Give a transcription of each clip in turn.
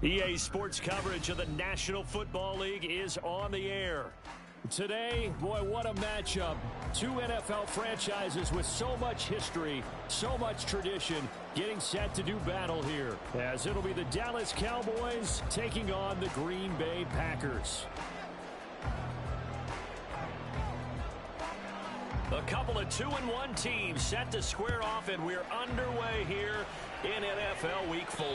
EA Sports coverage of the National Football League is on the air. Today, boy, what a matchup. Two NFL franchises with so much history, so much tradition, getting set to do battle here, as it'll be the Dallas Cowboys taking on the Green Bay Packers. A couple of 2-1 teams set to square off, and we're underway here in NFL Week 4.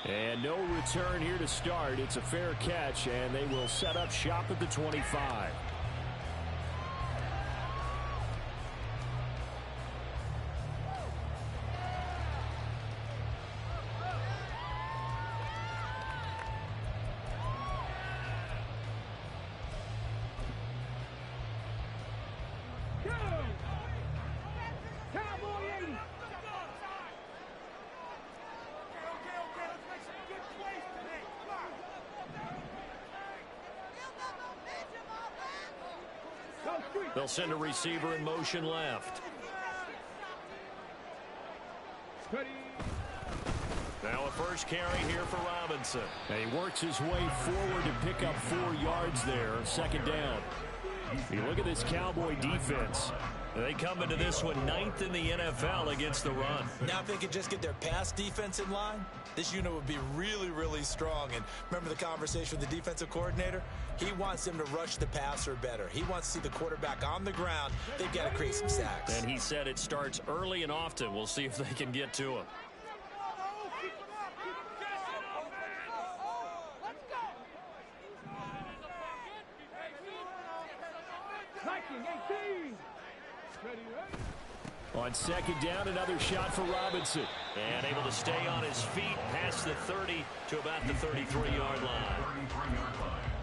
And no return here to start. It's a fair catch, and they will set up shop at the 25. They'll send a receiver in motion left. Now a first carry here for Robinson. And he works his way forward to pick up 4 yards there. Second down. You look at this Cowboy defense. They come into this one 9th in the NFL against the run. Now if they could just get their pass defense in line, this unit would be really, really strong. And remember the conversation with the defensive coordinator? He wants them to rush the passer better. He wants to see the quarterback on the ground. They've got to create some sacks. And he said it starts early and often. We'll see if they can get to him. On second down, another shot for Robinson. And able to stay on his feet past the 30 to about the 33-yard line.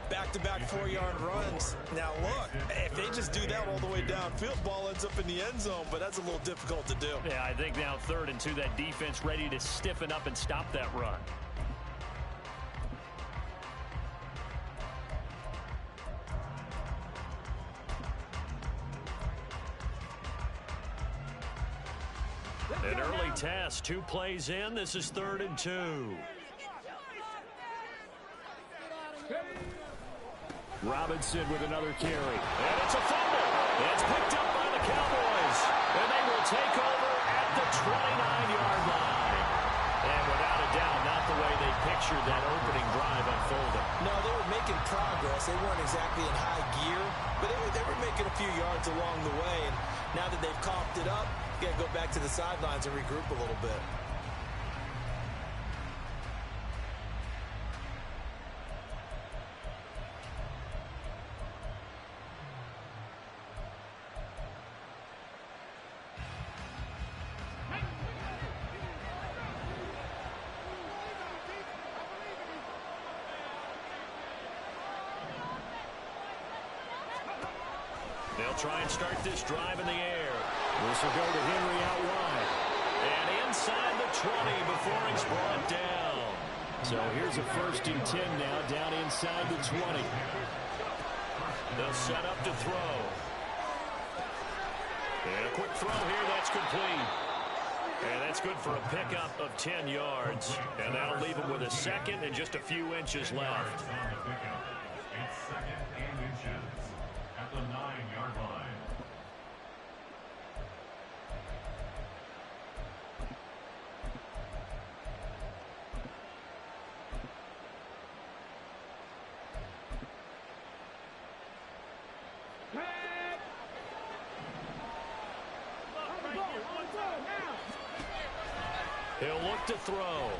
Back-to-back 4-yard runs. Now, look, if they just do that all the way downfield, ball ends up in the end zone, but that's a little difficult to do. Yeah, I think now 3rd and 2, that defense ready to stiffen up and stop that run. An early test, 2 plays in. This is 3rd and 2. Robinson with another carry. And it's a fumble. It's picked up by the Cowboys. And they will take over at the 29-yard line. And without a doubt, not the way they pictured that opening drive unfolding. No, they were making progress. They weren't exactly in high gear, but they were making a few yards along the way. And now that they've coughed it up, you got to go back to the sidelines and regroup a little bit. They'll try and start this drive in the air. This will go to Henry out wide. And inside the 20 before it's brought down. So here's a 1st and 10 now, down inside the 20. They'll set up to throw. And a quick throw here, that's complete. And that's good for a pickup of 10 yards. And that'll leave him with a 2nd and just a few inches left. It's 2nd and inches at the 9-yard line. He'll look to throw.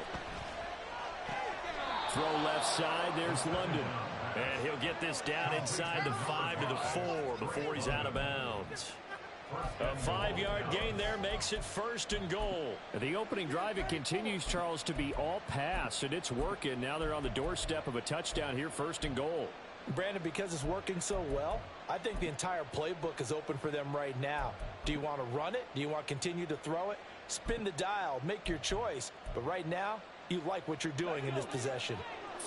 Throw left side. There's London. And he'll get this down inside the 5 to the 4 before he's out of bounds. A 5-yard gain there makes it 1st and goal. The opening drive, it continues, Charles, to be all pass, and it's working. Now they're on the doorstep of a touchdown here, 1st and goal. Brandon, because it's working so well, I think the entire playbook is open for them right now. Do you want to run it? Do you want to continue to throw it? Spin the dial, make your choice. But right now, you like what you're doing in this possession.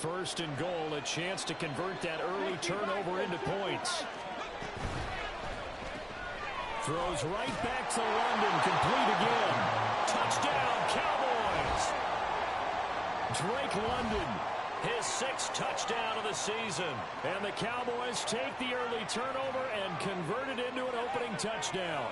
1st and goal, a chance to convert that early turnover into points. Throws right back to London, complete again. Touchdown, Cowboys! Drake London His 6th touchdown of the season. And the Cowboys take the early turnover and convert it into an opening touchdown.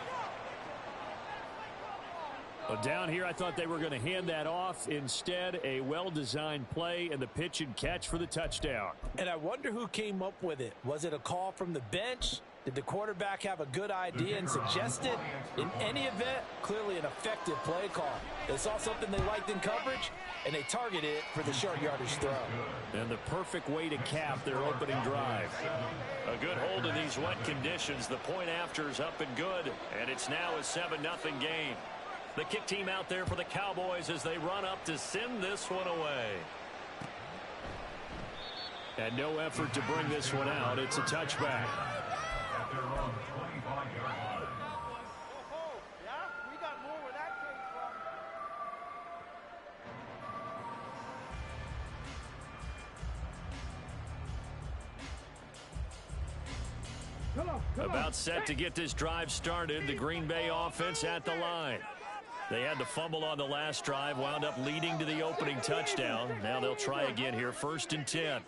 But down here, I thought they were going to hand that off. Instead, a well-designed play and the pitch and catch for the touchdown. And I wonder who came up with it. Was it a call from the bench? Did the quarterback have a good idea and suggest it? In any event, clearly an effective play call. They saw something they liked in coverage, and they targeted it for the short yardage throw. And the perfect way to cap their opening drive. A good hold in these wet conditions. The point after is up and good, and it's now a 7-0 game. The kick team out there for the Cowboys as they run up to send this one away. And no effort to bring this one out. It's a touchback. At their own 25-yard line. We got more where that came from. About set to get this drive started. The Green Bay offense at the line. They had the fumble on the last drive, wound up leading to the opening touchdown. Now they'll try again here, 1st and 10.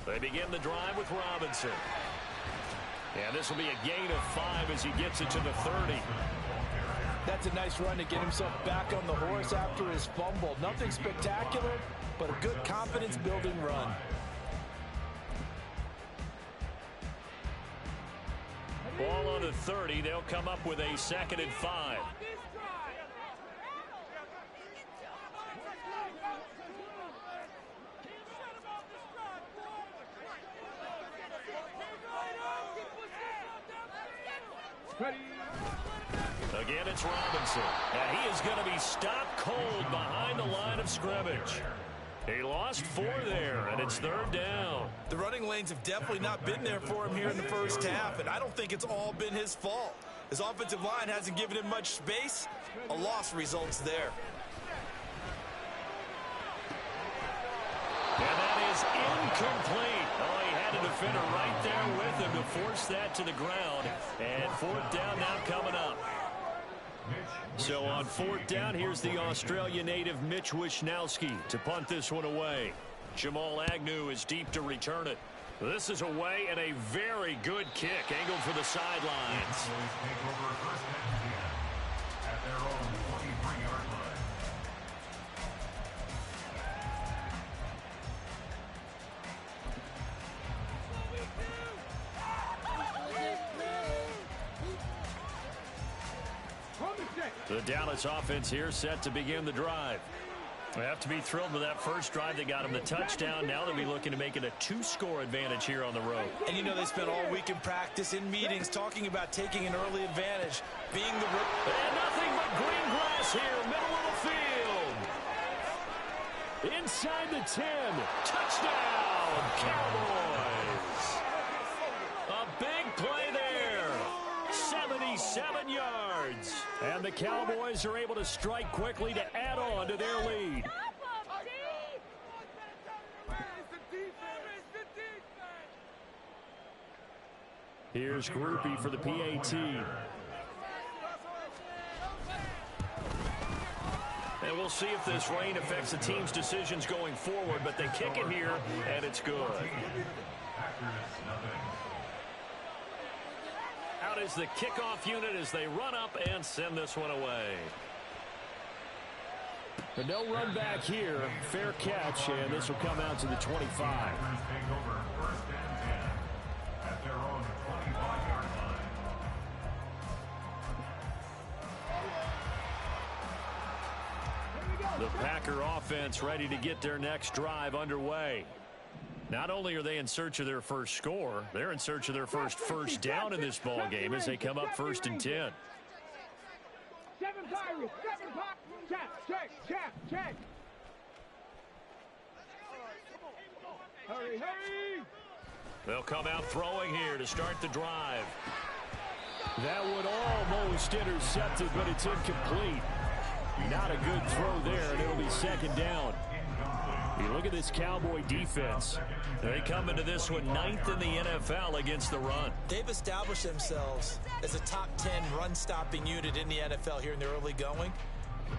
They begin the drive with Robinson. And this will be a gain of 5 as he gets it to the 30. That's a nice run to get himself back on the horse after his fumble. Nothing spectacular, but a good confidence-building run. Ball on the 30. They'll come up with a 2nd and 5. Again, it's Robinson. And he is going to be stopped cold behind the line of scrimmage. He lost 4 there, and it's 3rd down. The running lanes have definitely not been there for him here in the first half, and I don't think it's all been his fault. His offensive line hasn't given him much space. A loss results there. And that is incomplete. Oh, he had a defender right there with him to force that to the ground. And 4th down now coming up. So on 4th down, here's the Australia native Mitch Wishnowsky to punt this one away. Jamal Agnew is deep to return it. This is away and a very good kick angled for the sidelines. Take over 1st and 10 at their own 23-yard line. The Dallas offense here set to begin the drive. They have to be thrilled with that first drive. They got him the touchdown. Now they'll be looking to make it a 2-score advantage here on the road. And you know they spent all week in practice, in meetings, talking about taking an early advantage, being the... And nothing but green grass here, middle of the field. Inside the 10. Touchdown, Cowboys. A big play there. 77 yards. And the Cowboys are able to strike quickly to add on to their lead. Here's Groupie for the PAT. And we'll see if this rain affects the team's decisions going forward, but they kick it here, and it's good. Out is the kickoff unit as they run up and send this one away. But no run back here. Fair catch, and this will come out to the 25. Take over 1st and 10 at their own 25-yard line. The Packer offense ready to get their next drive underway. Not only are they in search of their first score, they're in search of their first down in this ball game as they come up 1st and 10. Check. Hurry. They'll come out throwing here to start the drive. That one almost intercepted, but it's incomplete. Not a good throw there, and it'll be 2nd down. You look at this Cowboy defense. They come into this one 9th in the NFL against the run. They've established themselves as a top 10 run-stopping unit in the NFL here in the early going.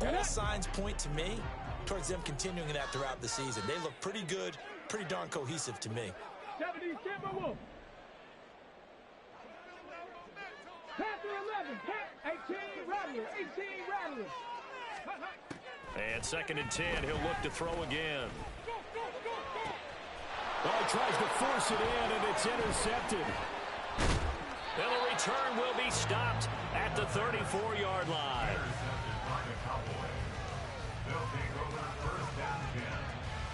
Now, that signs point to me towards them continuing that throughout the season. They look pretty good, pretty darn cohesive to me. 70 Timberwolves. Panther 11, 18 Rattlers, 18 Rattlers. And 2nd and 10, he'll look to throw again. Oh, he tries to force it in, and it's intercepted. And the return will be stopped at the 34-yard line. They'll take over 1st and 10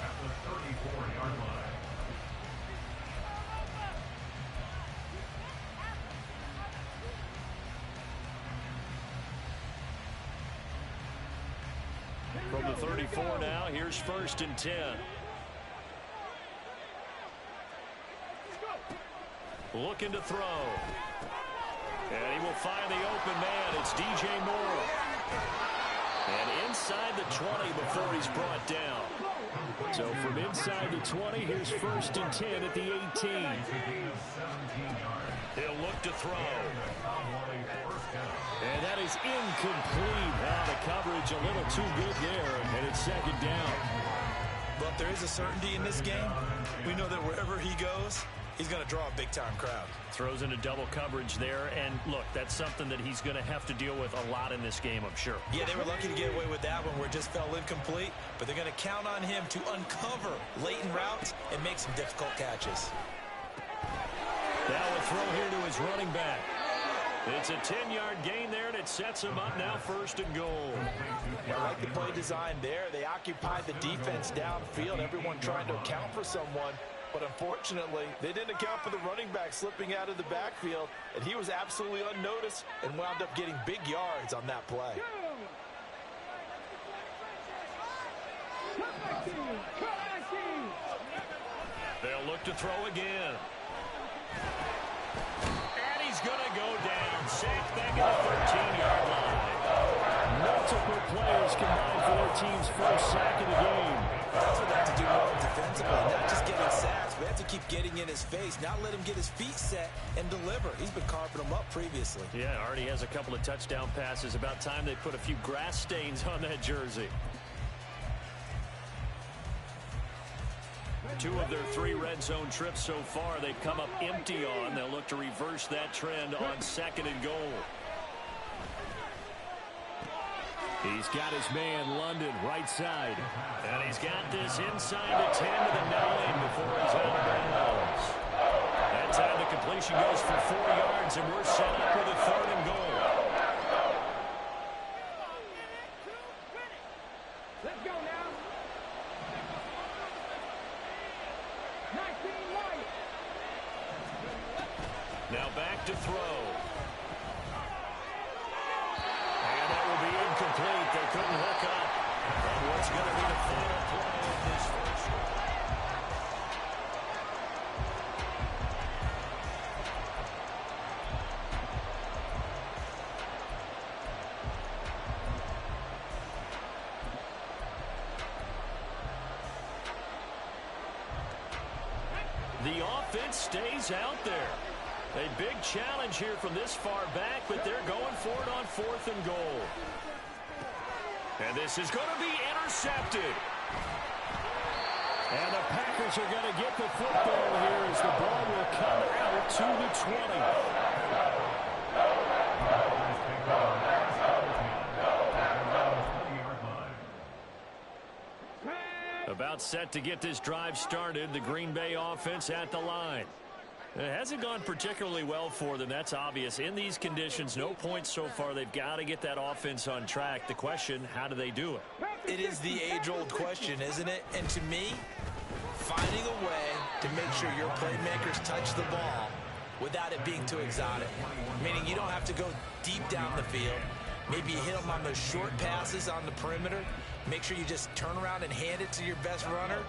at the 34-yard line. From the 34 now, here's 1st and 10. Looking to throw. And he will find the open man. It's DJ Moore. And inside the 20 before he's brought down. So from inside the 20, here's 1st and 10 at the 18. He'll look to throw. And that is incomplete. Now the coverage a little too good there, and it's 2nd down. But there is a certainty in this game. We know that wherever he goes, he's going to draw a big-time crowd. Throws into double coverage there, and look, that's something that he's going to have to deal with a lot in this game, I'm sure. Yeah, they were lucky to get away with that one where it just fell incomplete, but they're going to count on him to uncover latent routes and make some difficult catches. Now a throw here to his running back. It's a 10-yard gain there, and it sets him up now 1st and goal. I like the play design there. They occupied the defense downfield, everyone trying to account for someone. But unfortunately, they didn't account for the running back slipping out of the backfield, and he was absolutely unnoticed and wound up getting big yards on that play. They'll look to throw again. And he's going to go down. Sacked back at the 13-yard line. Multiple players combined for their team's first sack of the game. That's what they have to do well defensively, not just getting sacks, but have to keep getting in his face, not let him get his feet set and deliver. He's been carving them up previously. Yeah, already has a couple of touchdown passes. About time they put a few grass stains on that jersey. 2 of their 3 red zone trips so far, they've come up empty on. They'll look to reverse that trend on 2nd and goal. He's got his man, London, right side. And he's got this inside the 10 to the 9 before he's out of bounds. That time the completion goes for 4 yards, and we're set up with a 3rd and goal. Let's go now. 19 White. Now back to throw. And that will be incomplete. They couldn't hook up. And what's going to be the final play of this first one? The offense stays out there. A big challenge here from this far back, but they're going for it on 4th and goal. And this is going to be intercepted. And the Packers are going to get the football here as the ball will come out to the 20. About set to get this drive started. The Green Bay offense at the line. It hasn't gone particularly well for them. That's obvious. In these conditions, no points so far. They've got to get that offense on track. The question, how do they do it? It is the age-old question, isn't it? And to me, finding a way to make sure your playmakers touch the ball without it being too exotic. Meaning you don't have to go deep down the field. Maybe you hit them on those short passes on the perimeter. Make sure you just turn around and hand it to your best runner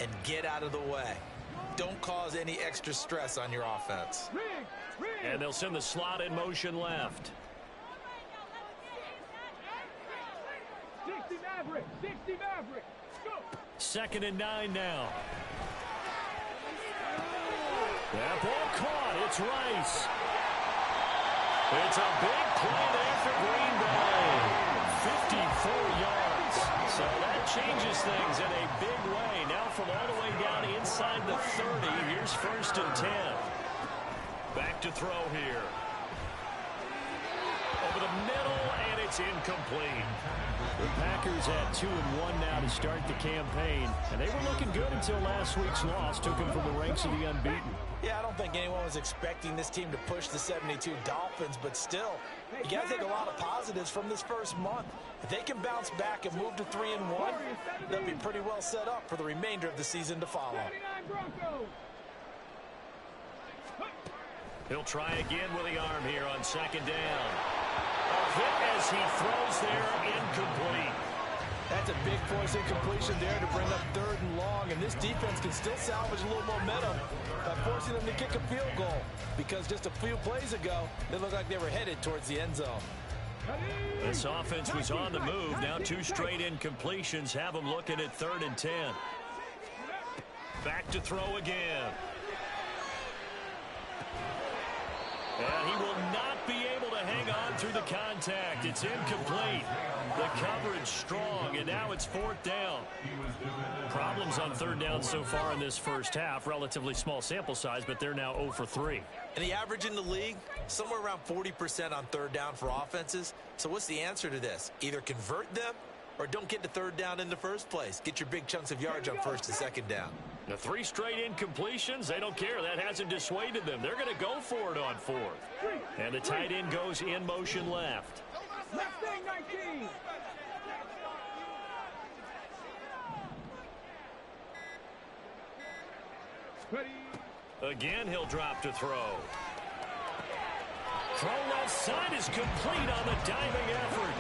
and get out of the way. Don't cause any extra stress on your offense. And they'll send the slot in motion left. 60 Maverick, 60 Maverick. Go. 2nd and 9 now. That ball caught. It's Rice. It's a big play there for Green Bay. 54 Here's 1st and 10. Back to throw here. Over the middle, and it's incomplete. The Packers at 2-1 now to start the campaign, and they were looking good until last week's loss took them from the ranks of the unbeaten. Yeah, I don't think anyone was expecting this team to push the 72 Dolphins, but still, you got to take a lot of positives from this first month. If they can bounce back and move to 3-1, they'll be pretty well set up for the remainder of the season to follow. He'll try again with the arm here on 2nd down. A hit as he throws there, incomplete. That's a big force incompletion there to bring up 3rd and long, and this defense can still salvage a little momentum by forcing them to kick a field goal, because just a few plays ago, they looked like they were headed towards the end zone. This offense was on the move. Now 2 straight incompletions have them looking at 3rd and 10. Back to throw again. And he will not be able to hang on through the contact. It's incomplete. The coverage strong, and now it's 4th down. Problems on 3rd down so far in this first half. Relatively small sample size, but they're now 0 for 3. And the average in the league, somewhere around 40% on 3rd down for offenses. So what's the answer to this? Either convert them or don't get to 3rd down in the first place. Get your big chunks of yards on 1st and 2nd down. The 3 straight incompletions, they don't care. That hasn't dissuaded them. They're going to go for it on 4th. And the tight end goes in motion left. Left thing 19. Again, he'll drop to throw. Throw left side is complete on the diving effort.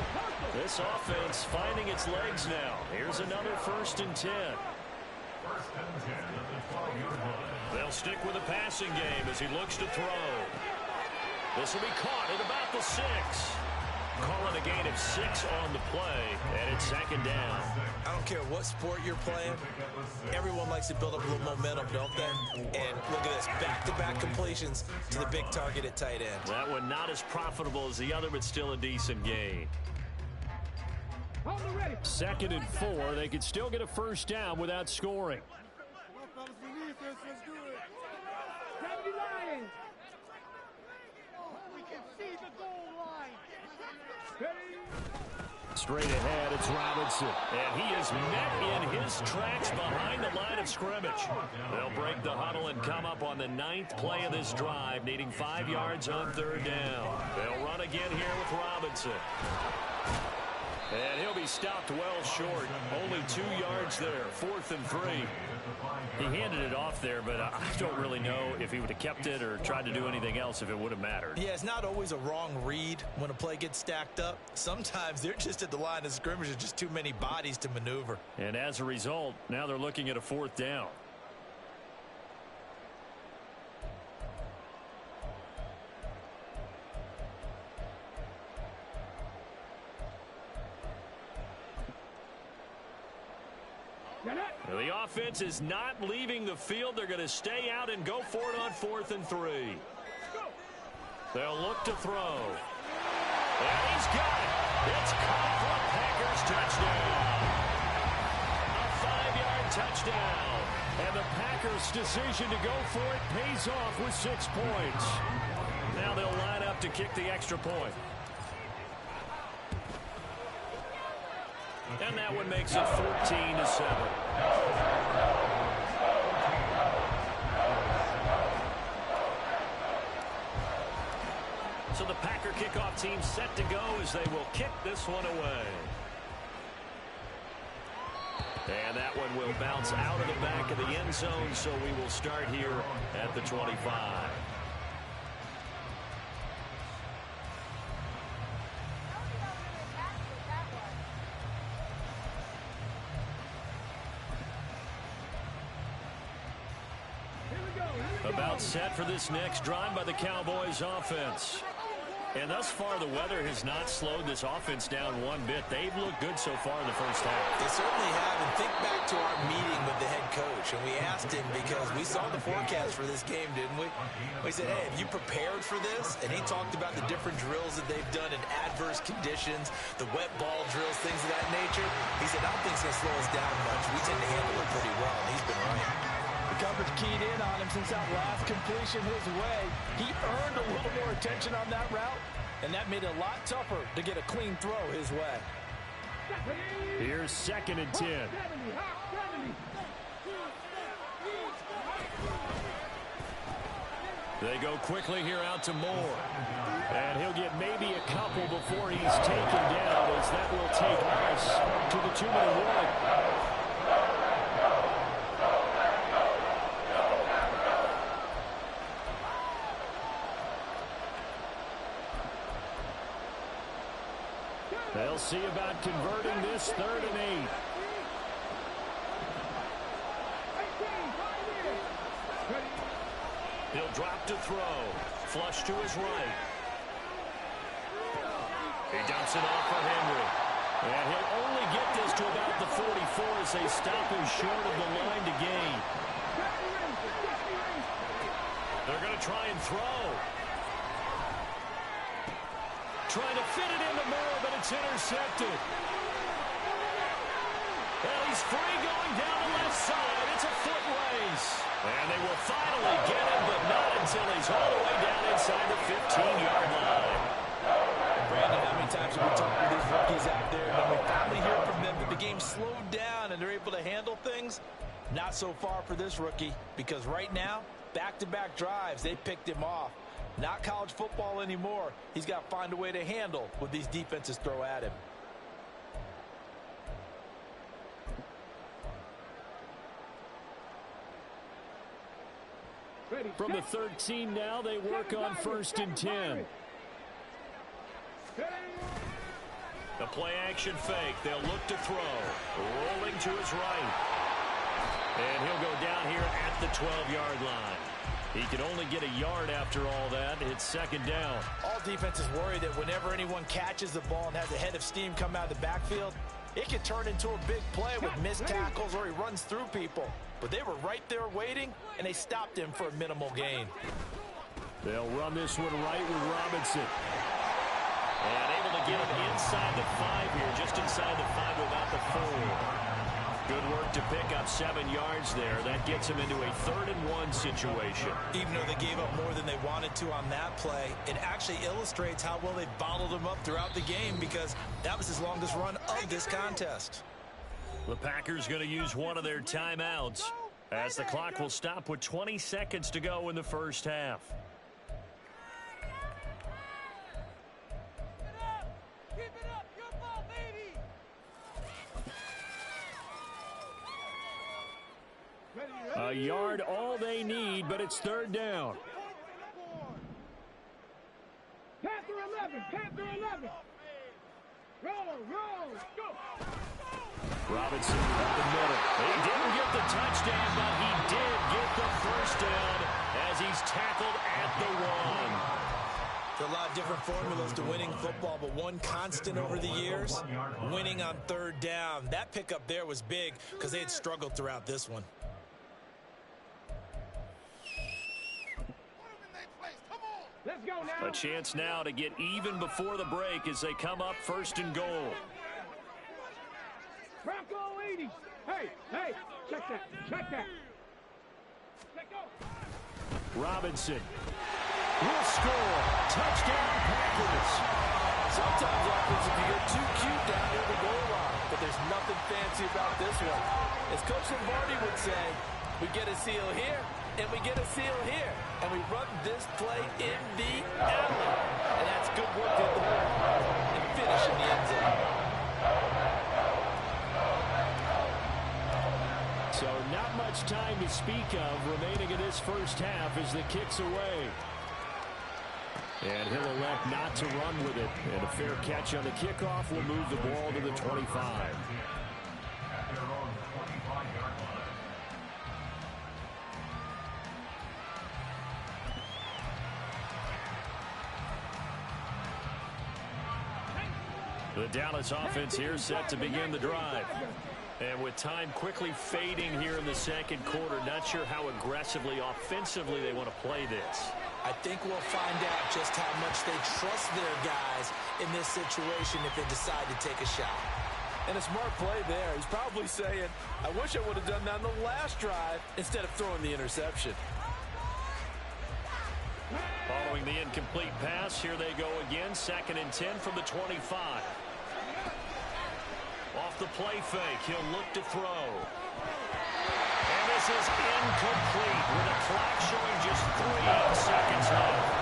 This offense finding its legs now. Here's another 1st and 10. They'll stick with the passing game as he looks to throw. This will be caught at about the 6. Calling a gain of 6 on the play, and it's 2nd down. I don't care what sport you're playing. Everyone likes to build up a little momentum, don't they? And look at this, back-to-back completions to the big target at tight end. That one not as profitable as the other, but still a decent gain. 2nd and 4. They could still get a 1st down without scoring. Straight ahead, it's Robinson. And he is met in his tracks behind the line of scrimmage. They'll break the huddle and come up on the 9th play of this drive, needing 5 yards on 3rd down. They'll run again here with Robinson. And he'll be stopped well short. Only 2 yards there. 4th and 3. He handed it off there, but I don't really know if he would have kept it or tried to do anything else if it would have mattered. Yeah, it's not always a wrong read when a play gets stacked up. Sometimes they're just at the line of scrimmage. There's just too many bodies to maneuver. And as a result, now they're looking at a 4th down. The offense is not leaving the field. They're going to stay out and go for it on 4th and 3. They'll look to throw. And he's got it. It's caught for a Packers touchdown. A 5-yard touchdown. And the Packers' decision to go for it pays off with 6 points. Now they'll line up to kick the extra point. And that one makes it 14-7. So the Packer kickoff team set to go as they will kick this one away. And that one will bounce out of the back of the end zone, so we will start here at the 25. About set for this next drive by the Cowboys offense. And thus far, the weather has not slowed this offense down one bit. They've looked good so far in the first half. They certainly have. And think back to our meeting with the head coach. And we asked him because we saw the forecast for this game, didn't we? We said, hey, have you prepared for this? And he talked about the different drills that they've done in adverse conditions, the wet ball drills, things of that nature. He said, I don't think it's going to slow us down much. We tend to handle it pretty well, and he's been right. The coverage keyed in on him since that last completion his way. He earned a little more attention on that route, and that made it a lot tougher to get a clean throw his way. Here's 2nd and 10. They go quickly here out to Moore. And he'll get maybe a couple before he's taken down, as that will take us to the 2-minute warning. They'll see about converting this 3rd and 8. He'll drop to throw. Flush to his right. He dumps it off for Henry. And he'll only get this to about the 44 as they stop him short of the line to gain. They're going to try and throw. Trying to fit it into Moore, but it's intercepted. Well, he's free going down the left side. It's a foot race. And they will finally get him, but not until he's all the way down inside the 15-yard line. Brandon, how many times have we talked to these rookies out there, and we finally hear from them that the game slowed down and they're able to handle things? Not so far for this rookie, because right now, back-to-back drives, they picked him off. Not college football anymore. He's got to find a way to handle what these defenses throw at him. From the 13 now, they work on 1st and 10. The play-action fake. They'll look to throw. Rolling to his right. And he'll go down here at the 12-yard line. He can only get a yard after all that. It's 2nd down. All defenses worry that whenever anyone catches the ball and has a head of steam come out of the backfield, it can turn into a big play with missed tackles or he runs through people. But they were right there waiting, and they stopped him for a minimal gain. They'll run this one right with Robinson. And able to get him inside the 5 here, just inside the 5 without the 4. Good work to pick up 7 yards there. That gets him into a 3rd and 1 situation. Even though they gave up more than they wanted to on that play, it actually illustrates how well they bottled him up throughout the game, because that was his longest run of this contest. The Packers going to use one of their timeouts as the clock will stop with 20 seconds to go in the first half. A yard all they need, but it's 3rd down. Panther 11, Panther 11. Roll, go. Robinson up the middle. He didn't get the touchdown, but he did get the 1st down as he's tackled at the 1. There's a lot of different formulas to winning football, but one constant over the years, winning on 3rd down. That pickup there was big because they had struggled throughout this one. Let's go now. A chance now to get even before the break as they come up 1st and goal. Bronco 80. Hey, check that. Let go. Robinson will score. Touchdown, Packers. Sometimes offense, if you get too cute down near the goal line, but there's nothing fancy about this one. As Coach Lombardi would say, we get a seal here, and we get a seal here, and we run this play in the alley. And that's good work to hit the ball hard and finish in the end zone. So not much time to speak of remaining in this first half as the kick's away. And he'll elect not to run with it. And a fair catch on the kickoff will move the ball to the 25. At their own 25-yard line. The Dallas offense here set to begin the drive. And with time quickly fading here in the 2nd quarter, not sure how aggressively, offensively they want to play this. I think we'll find out just how much they trust their guys in this situation if they decide to take a shot. And a smart play there. He's probably saying, I wish I would have done that on the last drive instead of throwing the interception. Following the incomplete pass, here they go again. 2nd and 10 from the 25. Off the play fake, he'll look to throw. And this is incomplete with a clock showing just 3 seconds left.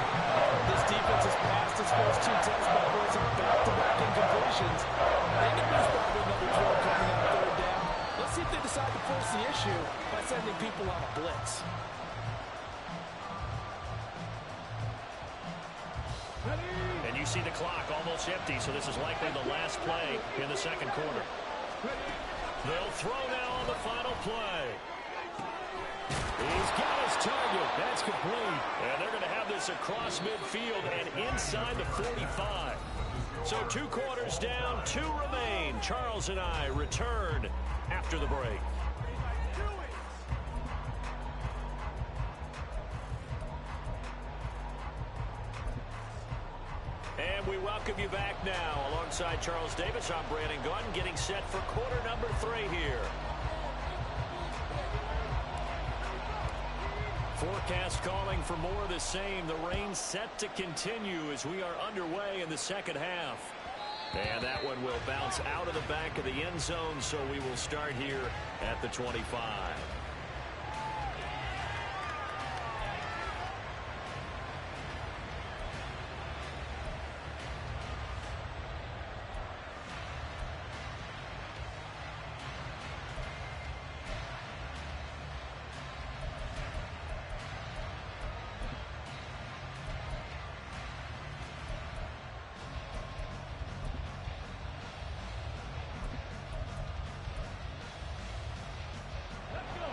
This defense has passed its first 2 tests by forcing back-to-back incompletions. They knew there's probably another throw coming on 3rd down. Let's see if they decide to force the issue by sending people on a blitz. And you see the clock almost empty, so this is likely the last play in the 2nd quarter. They'll throw now on the final play. He's got his target. That's complete. And they're going to have this across midfield and inside the 45. So 2 quarters down, 2 remain. Charles and I return after the break. And we welcome you back now. Alongside Charles Davis, I'm Brandon Gunn, getting set for quarter number 3 here. Forecast calling for more of the same. The rain set to continue as we are underway in the 2nd half. And that one will bounce out of the back of the end zone, so we will start here at the 25.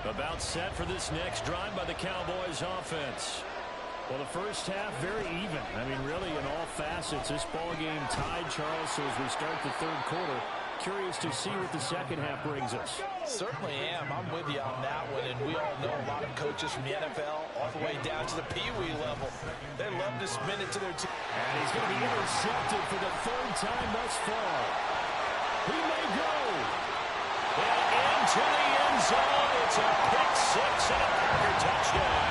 About set for this next drive by the Cowboys offense. Well, the first half very even. I mean, really in all facets, this ball game tied, Charles. So as we start the 3rd quarter, curious to see what the 2nd half brings us. Certainly am. I'm with you on that one. And we all know a lot of coaches from the NFL all the way down to the Pee-wee level. They love to spin it to their team. And he's going to be intercepted for the 3rd time thus far. He may go. And into the end zone. It's a pick 6 and a Packer touchdown.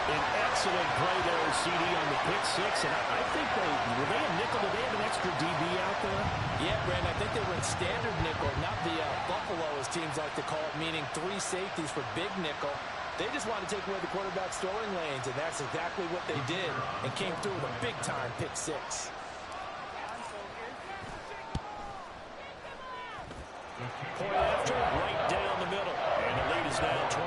An excellent play there, CD, on the pick 6. And I think were they a nickel? Did they have an extra DB out there? Yeah, Brandon, I think they were in standard nickel, not the Buffalo, as teams like to call it, meaning 3 safeties for big nickel. They just wanted to take away the quarterback's throwing lanes, and that's exactly what they did, and came through with a big-time pick 6. Point after, right down the middle. And the lead is now 21-14.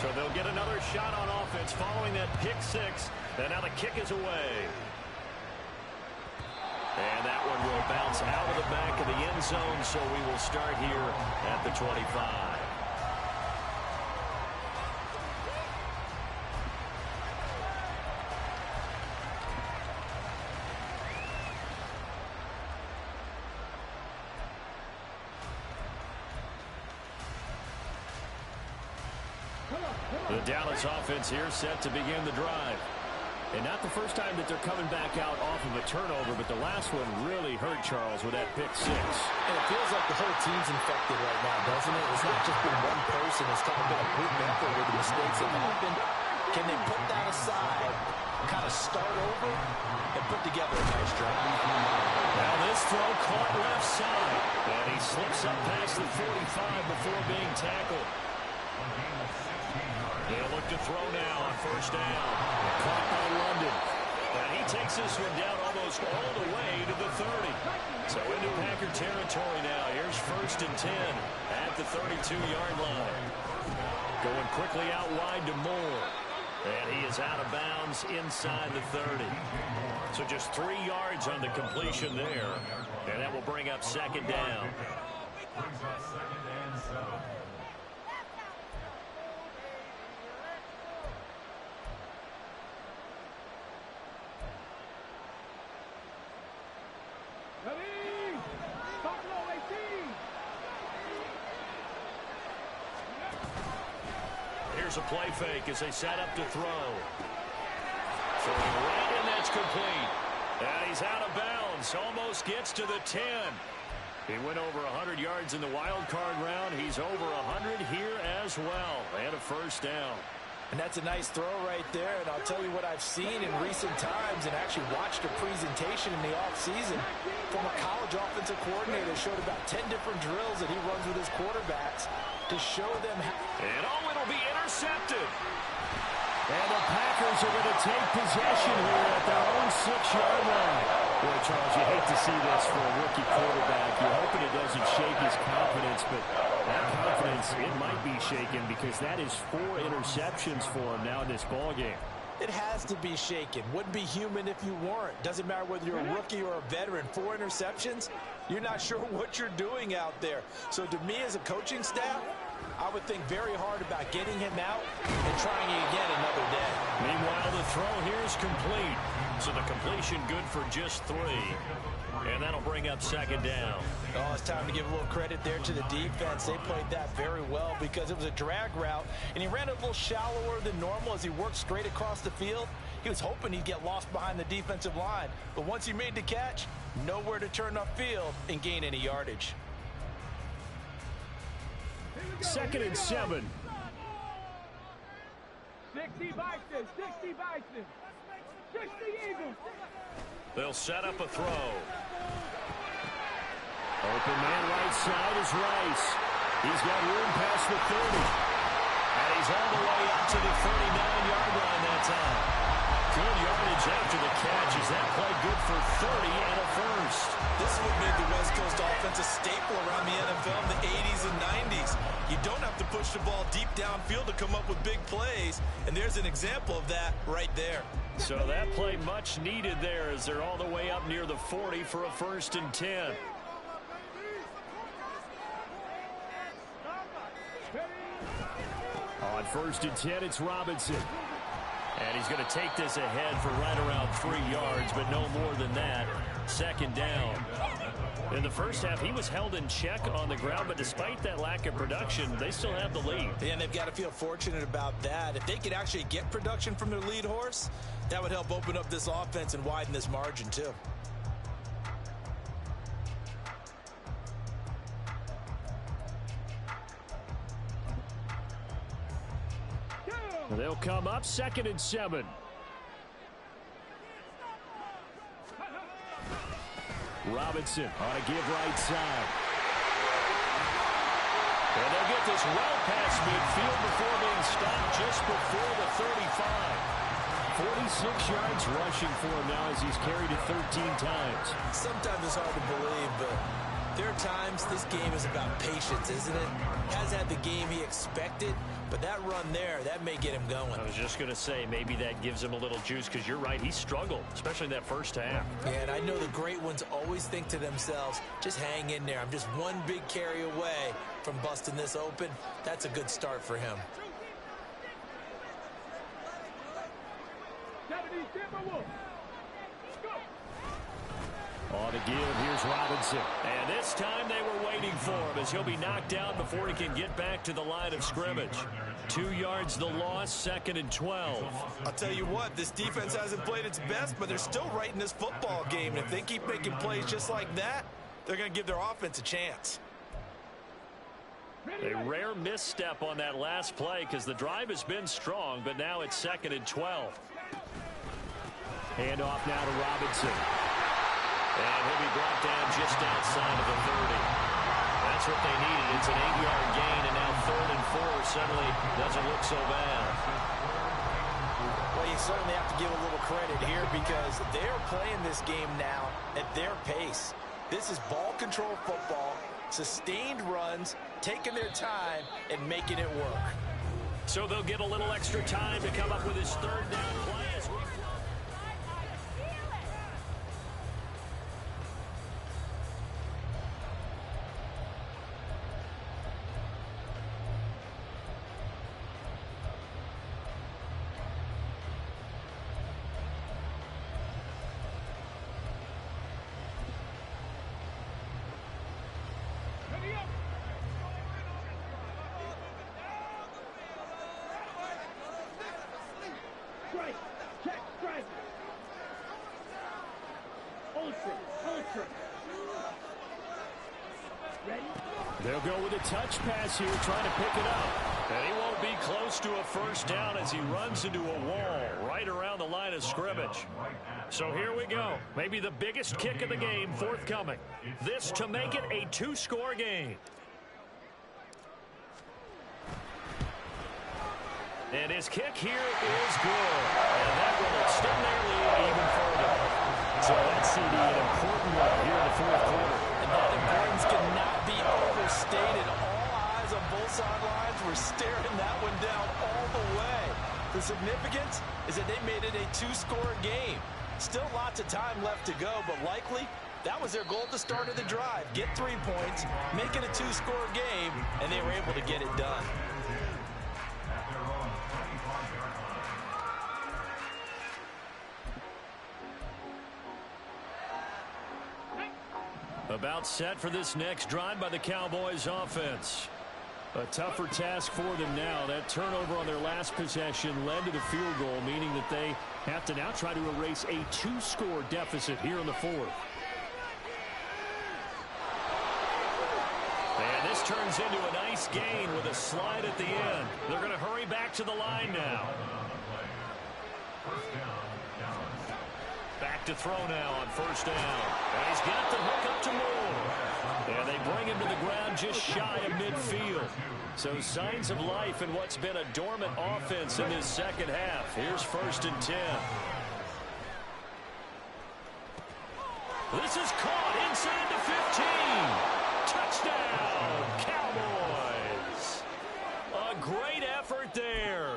So they'll get another shot on offense following that pick 6. And now the kick is away. And that one will bounce out of the back of the end zone, so we will start here at the 25. The Dallas offense here set to begin the drive. And not the first time that they're coming back out off of a turnover, but the last one really hurt Charles with that pick 6. And it feels like the whole team's infected right now, doesn't it? It's not just been one person. It's kind of been a group effort with the mistakes that happened. Can they put that aside, kind of start over, and put together a nice drive? Now this throw caught left side. And he slips up past the 45 before being tackled. They'll look to throw now on 1st down. Caught by London. And he takes this one down almost all the way to the 30. So into Packer territory now. Here's 1st and 10 at the 32-yard line. Going quickly out wide to Moore. And he is out of bounds inside the 30. So just 3 yards on the completion there. And that will bring up 2nd down. Brings up 2nd and 7. Here's a play fake as they set up to throw. Throwing right, and that's complete. And he's out of bounds. Almost gets to the 10. He went over 100 yards in the wild card round. He's over 100 here as well. And a first down. And that's a nice throw right there. And I'll tell you what I've seen in recent times and actually watched a presentation in the offseason from a college offensive coordinator that showed about 10 different drills that he runs with his quarterbacks to show them how. And it'll be intercepted. And the Packers are going to take possession here at their own 6-yard line. Boy, Charles, you hate to see this for a rookie quarterback. You're hoping it doesn't shake his confidence, but that confidence, it might be shaken because that is 4 interceptions for him now in this ballgame. It has to be shaken. Wouldn't be human if you weren't. Doesn't matter whether you're a rookie or a veteran. 4 interceptions, you're not sure what you're doing out there. So to me as a coaching staff, I would think very hard about getting him out and trying it again another day. Meanwhile, the throw here is complete. So the completion good for just 3. And that'll bring up second down. Oh, it's time to give a little credit there to the defense. They played that very well because it was a drag route, and he ran a little shallower than normal as he worked straight across the field. He was hoping he'd get lost behind the defensive line. But once he made the catch, nowhere to turn upfield and gain any yardage. 2nd and 7. 60 Bison, 60 Bison, 60 Eagles. They'll set up a throw. Open man right side is Rice. He's got room past the 30. And he's all the way up to the 39-yard line that time. Good yardage after the catch. Is that play good for 30 and a first? This is what made the West Coast offense a staple around the NFL in the 80s and 90s. You don't have to push the ball deep downfield to come up with big plays, and there's an example of that right there. So that play much needed there as they're all the way up near the 40 for a 1st and 10. On 1st and 10, it's Robinson. And he's going to take this ahead for right around 3 yards, but no more than that. 2nd down. In the first half, he was held in check on the ground, but despite that lack of production, they still have the lead. And they've got to feel fortunate about that. If they could actually get production from their lead horse, that would help open up this offense and widen this margin, too. They'll come up 2nd and 7. Robinson on a give right side. And they'll get this well past midfield before being stopped just before the 35. 46 yards rushing for him now as he's carried it 13 times. Sometimes it's hard to believe, but there are times this game is about patience, isn't it? Hasn't had the game he expected, but that run there, that may get him going. I was just going to say, maybe that gives him a little juice because you're right, he struggled, especially in that first half. And I know the great ones always think to themselves, just hang in there. I'm just one big carry away from busting this open. That's a good start for him. 70 Timberwolves. On the give, here's Robinson. And this time they were waiting for him as he'll be knocked down before he can get back to the line of scrimmage. 2 yards the loss, 2nd and 12. I'll tell you what, this defense hasn't played its best, but they're still right in this football game. And if they keep making plays just like that, they're going to give their offense a chance. A rare misstep on that last play because the drive has been strong, but now it's 2nd and 12. Hand off now to Robinson. And he'll be brought down just outside of the 30. That's what they needed. It's an 8-yard gain, and now 3rd and 4 suddenly doesn't look so bad. Well, you certainly have to give a little credit here because they're playing this game now at their pace. This is ball control football, sustained runs, taking their time, and making it work. So they'll get a little extra time to come up with his 3rd down play. strike. Check strike. Ultra. Ready? They'll go with a touch pass here, trying to pick it up. And he won't be close to a first down as he runs into a wall right around the line of scrimmage. So here we go. Maybe the biggest kick of the game forthcoming. This to make it a 2-score game. And his kick here is good. And that will extend their lead even further. So that's CD, an important one here in the fourth quarter. And that importance cannot be overstated. All eyes on both sidelines were staring that one down all the way. The significance is that they made it a 2-score game. Still lots of time left to go, but likely that was their goal at the start of the drive. Get 3 points, make it a 2-score game, and they were able to get it done. About set for this next drive by the Cowboys offense. A tougher task for them now. That turnover on their last possession led to the field goal, meaning that they have to now try to erase a 2-score deficit here in the fourth. And this turns into a nice gain with a slide at the end. They're going to hurry back to the line now. Back to throw now on first down. And he's got the hook up to Moore. And they bring him to the ground just shy of midfield. So signs of life in what's been a dormant offense in this second half. Here's 1st and 10. This is caught inside the 15. Touchdown, Cowboys. A great effort there.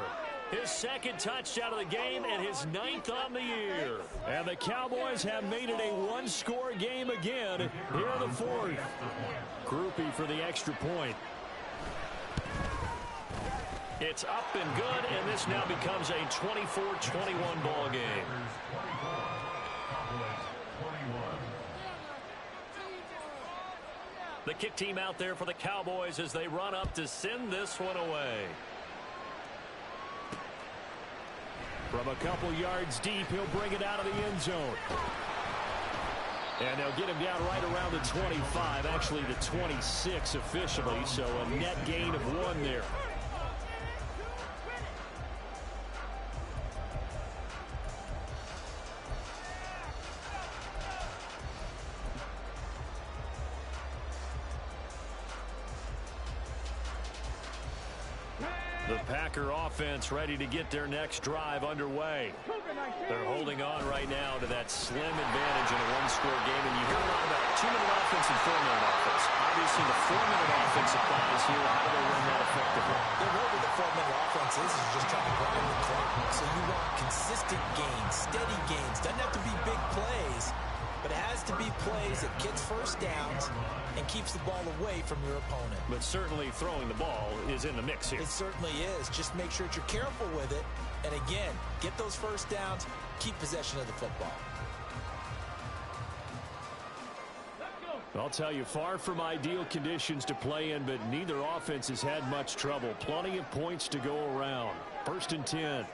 His second touchdown of the game and his 9th on the year. And the Cowboys have made it a 1-score game again here in the fourth. Groupie for the extra point. It's up and good, and this now becomes a 24-21 ball game. The kick team out there for the Cowboys as they run up to send this one away. From a couple yards deep, he'll bring it out of the end zone. And they'll get him down right around the 25, actually the 26 officially, so a net gain of 1 there. The Packer offense ready to get their next drive underway. They're holding on right now to that slim advantage in a 1-score game. And you hear a lot about 2-minute offense and 4-minute offense. Obviously, the 4-minute offense applies here. How do they run that effectively? The role of the 4-minute offense is just trying to grind the clock. So you want consistent gains, steady gains. Doesn't have to be big plays, but it has to be plays that gets first downs and keeps the ball away from your opponent. But certainly throwing the ball is in the mix here. It certainly is. Just make sure that you're careful with it. And again, get those first downs, keep possession of the football. I'll tell you, far from ideal conditions to play in, but neither offense has had much trouble. Plenty of points to go around. 1st and 10.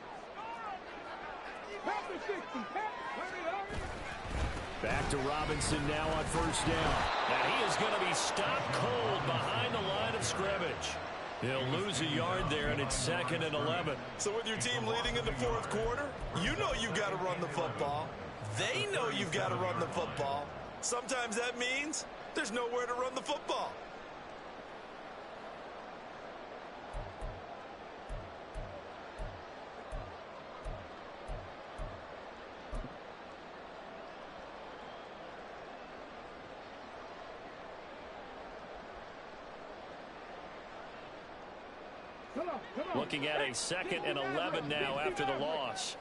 Back to Robinson now on first down. And he is going to be stopped cold behind the line of scrimmage. He'll lose a yard there, and it's 2nd and 11. So with your team leading in the fourth quarter, you know you've got to run the football. They know you've got to run the football. Sometimes that means there's nowhere to run the football. Looking at a 2nd and 11 now after the loss.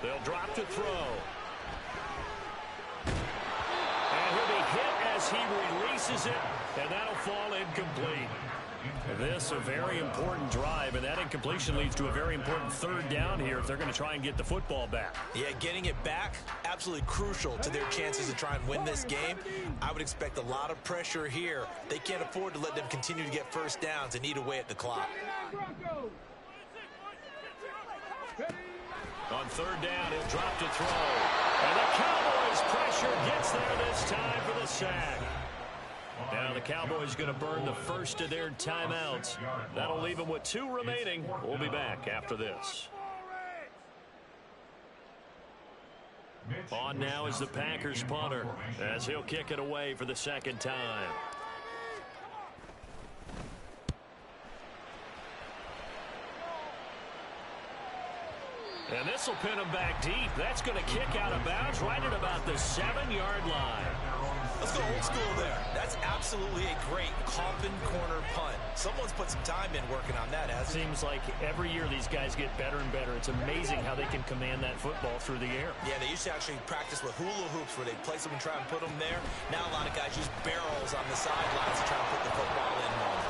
They'll drop to throw. And he'll be hit as he releases it, and that'll fall incomplete. This a very important drive, and that incompletion leads to a very important third down here if they're going to try and get the football back. Yeah, getting it back, absolutely crucial to their chances to try and win this game. I would expect a lot of pressure here. They can't afford to let them continue to get first downs and eat away at the clock. On third down, he'll drop to throw. And the Cowboys pressure gets there this time for the sack. Now the Cowboys going to burn the first of their timeouts. That'll leave them with 2 remaining. We'll be back after this. On now is the Packers punter as he'll kick it away for the second time. And this will pin him back deep. That's going to kick out of bounds right at about the 7-yard line. Let's go old school there. That's absolutely a great coffin corner punt. Someone's put some time in working on that, hasn't it? Seems like every year these guys get better and better. It's amazing how they can command that football through the air. Yeah, they used to actually practice with hula hoops where they'd place them and try and put them there. Now a lot of guys use barrels on the sidelines to try and put the football in one.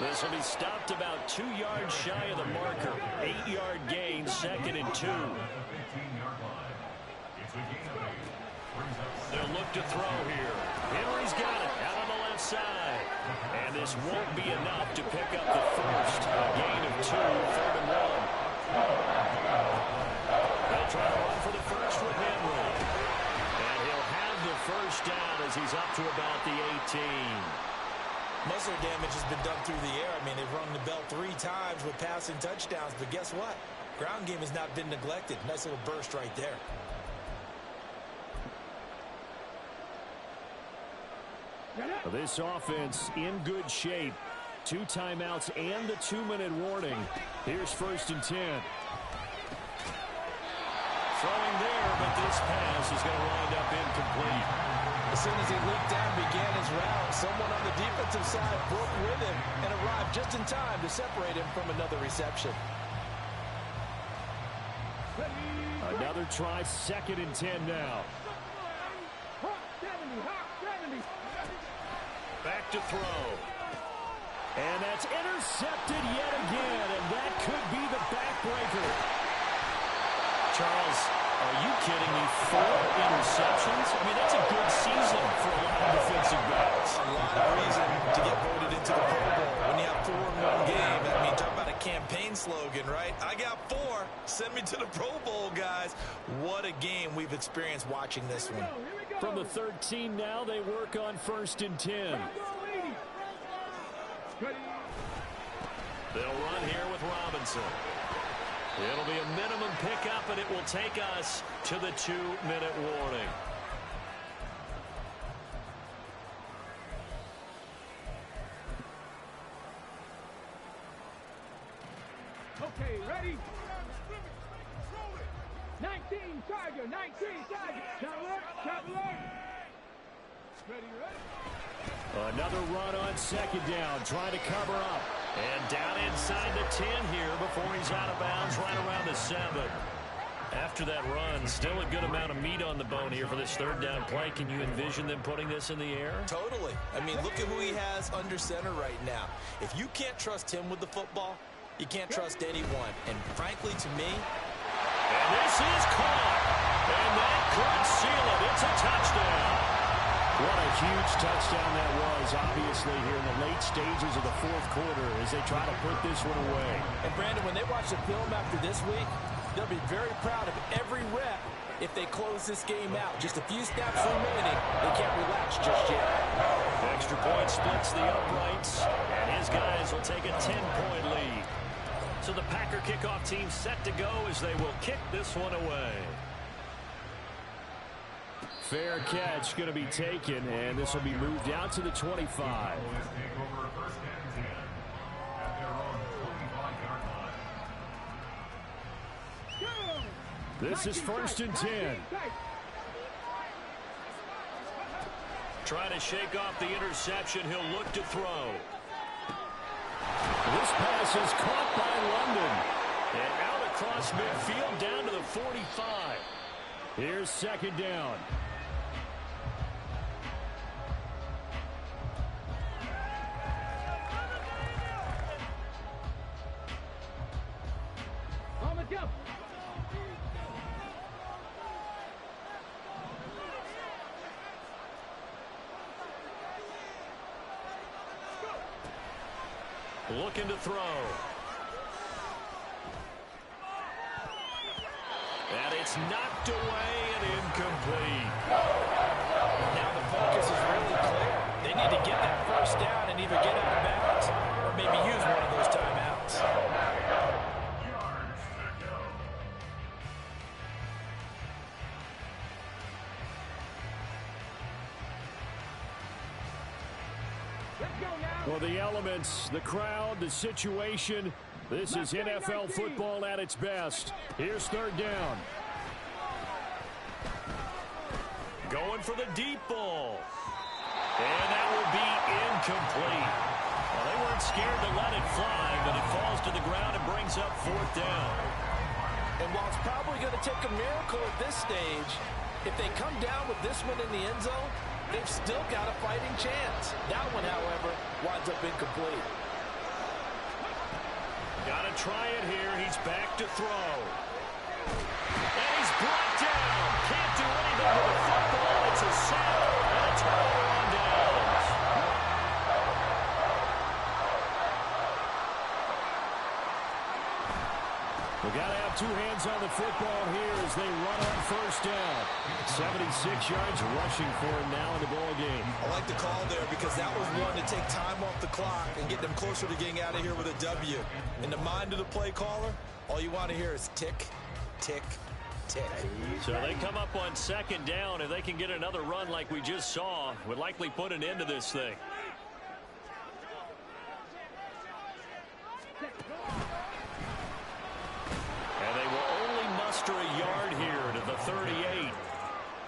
This will be stopped about 2 yards shy of the marker. 8-yard gain, 2nd and 2. They'll look to throw here. Henry's got it out on the left side. And this won't be enough to pick up the first. A gain of 2, 3rd and 1. They'll try to run for the first with Henry. And he'll have the first down as he's up to about the 18. Most of their damage has been done through the air. I mean, they've rung the bell 3 times with passing touchdowns, but guess what? Ground game has not been neglected. Nice little burst right there. This offense in good shape. 2 timeouts and the 2-minute warning. Here's 1st and 10. Throwing there, but this pass is going to wind up incomplete. As soon as he leaked down, began his route, someone on the defensive side broke with him and arrived just in time to separate him from another reception. Another try, 2nd and 10 now. Back to throw. And that's intercepted yet again, and that could be the backbreaker. Charles, are you kidding me? 4 interceptions? I mean, that's a good season for a lot of defensive backs. A lot of reason to get voted into the Pro Bowl. When you have 4 in one game, I mean, talk about a campaign slogan, right? I got 4. Send me to the Pro Bowl, guys. What a game we've experienced watching this one. From the 13 now, they work on 1st and 10. They'll run here with Robinson. It'll be a minimum pickup, and it will take us to the 2-minute warning. Okay, ready? 19 Tiger, 19 Tiger. Chop alert. Ready? Another run on 2nd down, trying to cover up. And down inside the 10 here before he's out of bounds right around the 7. After that run, still a good amount of meat on the bone here for this 3rd down play. Can you envision them putting this in the air? Totally. I mean, look at who he has under center right now. If you can't trust him with the football, you can't trust anyone. And frankly, to me... And this is caught. And that could seal it. It's a touchdown. What a huge touchdown that was, obviously, here in the late stages of the 4th quarter as they try to put this one away. And, Brandon, when they watch the film after this week, they'll be very proud of every rep if they close this game out. Just a few snaps remaining. They can't relax just yet. The extra point splits the uprights, and his guys will take a 10-point lead. So the Packer kickoff team set to go as they will kick this one away. Fair catch going to be taken, and this will be moved out to the 25. This is 1st and 10. Trying to shake off the interception. He'll look to throw. This pass is caught by London. And out across midfield down to the 45. Here's 2nd down. looking to throw. And it's knocked away and incomplete. Now the focus is really clear. They need to get that first down and either get out of bounds or maybe use one of those timeouts. Let's go now. Well, the elements, the crowd, the situation, this is NFL football at its best. Here's third down. Going for the deep ball. And that will be incomplete. Well, they weren't scared to let it fly, but it falls to the ground and brings up fourth down. And while it's probably going to take a miracle at this stage, if they come down with this one in the end zone, they've still got a fighting chance. That one, however, winds up incomplete. Got to try it here. He's back to throw. And he's brought down. Can't do anything with the football. It's a sack and a turnover on downs. We've got to have two hands on the football here as they run on first down. 76 yards rushing for him now in the ball game. I like the call there because that was one to take time off the clock and get them closer to getting out of here with a W. In the mind of the play caller, all you want to hear is tick, tick, tick. So they come up on second down. If they can get another run like we just saw, would likely put an end to this thing. And they will only muster a yard here to the 38.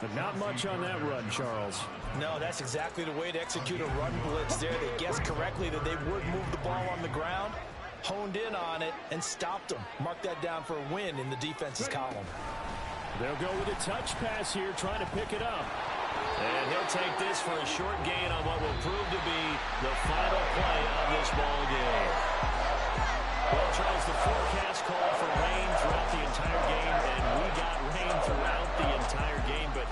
But not much on that run, Charles. No, that's exactly the way to execute a run blitz there. They guessed correctly that they would move the ball on the ground, honed in on it, and stopped them. Mark that down for a win in the defense's column. They'll go with a touch pass here, trying to pick it up. And he'll take this for a short gain on what will prove to be the final play of this ball game. Well, Charles, the forecast called for rain throughout the entire game, and we got rain throughout the entire game. But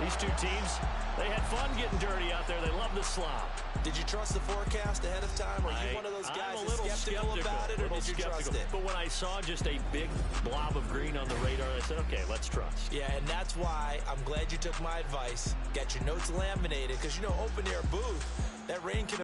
these two teams, they had fun getting dirty out there. They love the slop. Did you trust the forecast ahead of time? Are you one of those guys I'm a that's little skeptical about it, or did you trust it? But when I saw just a big blob of green on the radar, I said, okay, let's trust. Yeah, and that's why I'm glad you took my advice. Get your notes laminated, because, you know, open-air booth, that rain can